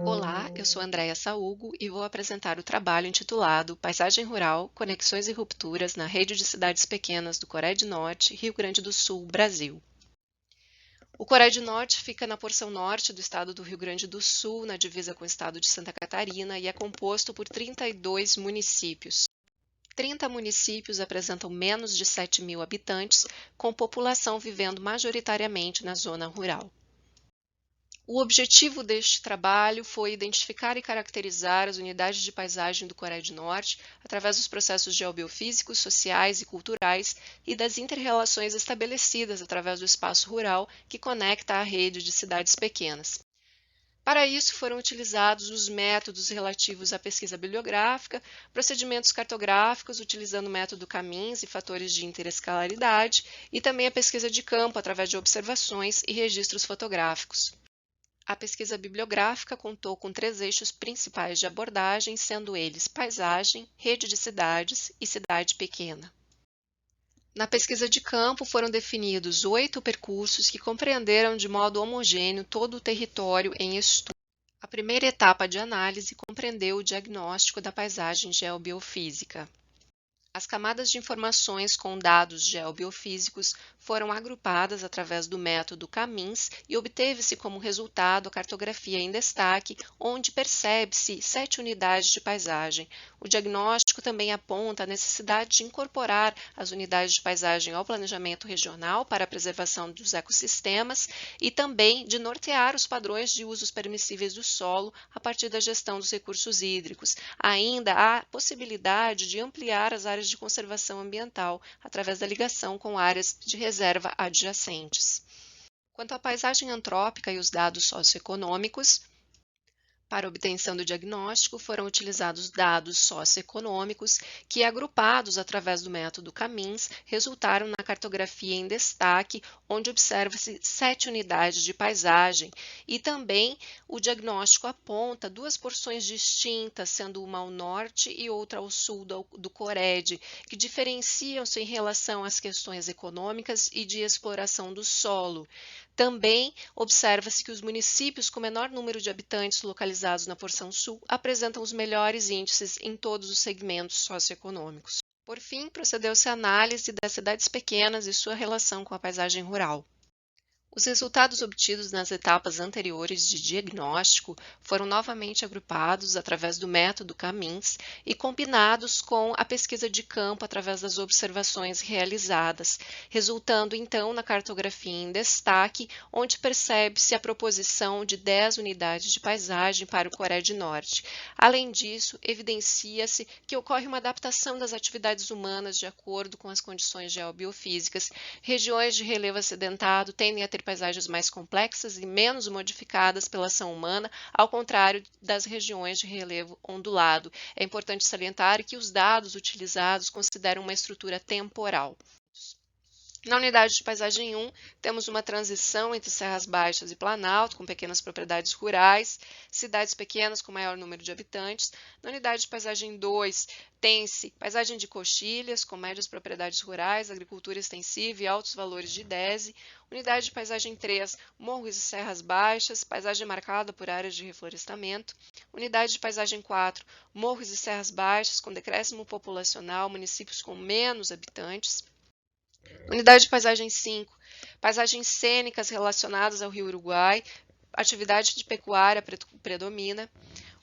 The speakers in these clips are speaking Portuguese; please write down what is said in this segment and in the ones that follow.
Olá, eu sou Andréia Saúgo e vou apresentar o trabalho intitulado Paisagem Rural, Conexões e Rupturas na Rede de Cidades Pequenas do Coreia do Norte, Rio Grande do Sul, Brasil. O Coreia do Norte fica na porção norte do estado do Rio Grande do Sul, na divisa com o estado de Santa Catarina, e é composto por 32 municípios. 30 municípios apresentam menos de 7.000 habitantes, com população vivendo majoritariamente na zona rural. O objetivo deste trabalho foi identificar e caracterizar as unidades de paisagem do Coreia do Norte através dos processos geobiofísicos, sociais e culturais e das inter-relações estabelecidas através do espaço rural que conecta a rede de cidades pequenas. Para isso, foram utilizados os métodos relativos à pesquisa bibliográfica, procedimentos cartográficos utilizando o método Camins e fatores de interescalaridade, e também a pesquisa de campo através de observações e registros fotográficos. A pesquisa bibliográfica contou com 3 eixos principais de abordagem, sendo eles paisagem, rede de cidades e cidade pequena. Na pesquisa de campo foram definidos 8 percursos que compreenderam de modo homogêneo todo o território em estudo. A primeira etapa de análise compreendeu o diagnóstico da paisagem geobiofísica. As camadas de informações com dados geobiofísicos foram agrupadas através do método Camins e obteve-se como resultado a cartografia em destaque, onde percebe-se 7 unidades de paisagem. O diagnóstico também aponta a necessidade de incorporar as unidades de paisagem ao planejamento regional para a preservação dos ecossistemas e também de nortear os padrões de usos permissíveis do solo a partir da gestão dos recursos hídricos. Ainda há possibilidade de ampliar as áreas de conservação ambiental através da ligação com áreas de reserva adjacentes. Quanto à paisagem antrópica e os dados socioeconômicos, para obtenção do diagnóstico, foram utilizados dados socioeconômicos que, agrupados através do método Camins, resultaram na cartografia em destaque, onde observa-se 7 unidades de paisagem, e também o diagnóstico aponta 2 porções distintas, sendo uma ao norte e outra ao sul do CORED, que diferenciam-se em relação às questões econômicas e de exploração do solo. Também observa-se que os municípios com menor número de habitantes localizados na porção sul apresentam os melhores índices em todos os segmentos socioeconômicos. Por fim, procedeu-se à análise das cidades pequenas e sua relação com a paisagem rural. Os resultados obtidos nas etapas anteriores de diagnóstico foram novamente agrupados através do método Camins e combinados com a pesquisa de campo através das observações realizadas, resultando então na cartografia em destaque, onde percebe-se a proposição de 10 unidades de paisagem para o Coreia do Norte. Além disso, evidencia-se que ocorre uma adaptação das atividades humanas de acordo com as condições geobiofísicas. Regiões de relevo acidentado tendem a ter paisagens mais complexas e menos modificadas pela ação humana, ao contrário das regiões de relevo ondulado. É importante salientar que os dados utilizados consideram uma estrutura temporal. Na unidade de paisagem 1, temos uma transição entre serras baixas e planalto, com pequenas propriedades rurais, cidades pequenas com maior número de habitantes. Na unidade de paisagem 2, tem-se paisagem de coxilhas, com médias propriedades rurais, agricultura extensiva e altos valores de DESE. Unidade de paisagem 3, morros e serras baixas, paisagem marcada por áreas de reflorestamento. Unidade de paisagem 4, morros e serras baixas, com decréscimo populacional, municípios com menos habitantes. Unidade de paisagem 5, paisagens cênicas relacionadas ao rio Uruguai, atividade de pecuária predomina.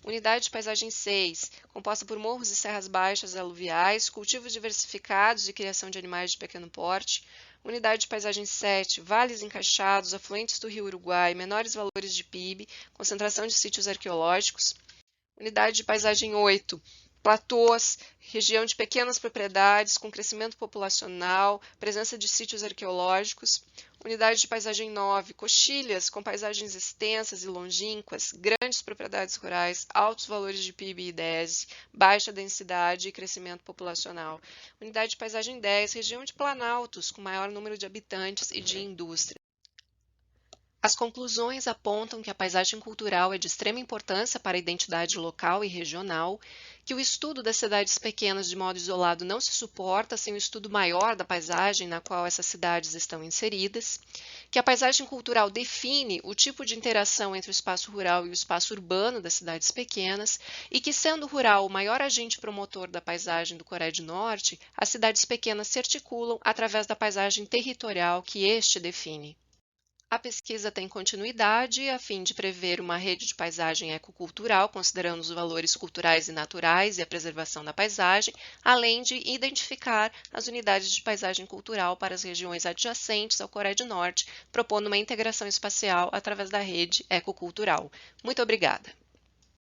Unidade de paisagem 6, composta por morros e serras baixas aluviais, cultivos diversificados e criação de animais de pequeno porte. Unidade de paisagem 7, vales encaixados, afluentes do rio Uruguai, menores valores de PIB, concentração de sítios arqueológicos. Unidade de paisagem 8, platôs, região de pequenas propriedades com crescimento populacional, presença de sítios arqueológicos. Unidade de paisagem 9, coxilhas com paisagens extensas e longínquas, grandes propriedades rurais, altos valores de PIB e DESE, baixa densidade e crescimento populacional. Unidade de paisagem 10, região de planaltos com maior número de habitantes e de indústria. As conclusões apontam que a paisagem cultural é de extrema importância para a identidade local e regional, que o estudo das cidades pequenas de modo isolado não se suporta sem o estudo maior da paisagem na qual essas cidades estão inseridas, que a paisagem cultural define o tipo de interação entre o espaço rural e o espaço urbano das cidades pequenas e que, sendo o rural o maior agente promotor da paisagem do Coreia do Norte, as cidades pequenas se articulam através da paisagem territorial que este define. A pesquisa tem continuidade a fim de prever uma rede de paisagem ecocultural, considerando os valores culturais e naturais e a preservação da paisagem, além de identificar as unidades de paisagem cultural para as regiões adjacentes ao Coreia do Norte, propondo uma integração espacial através da rede ecocultural. Muito obrigada!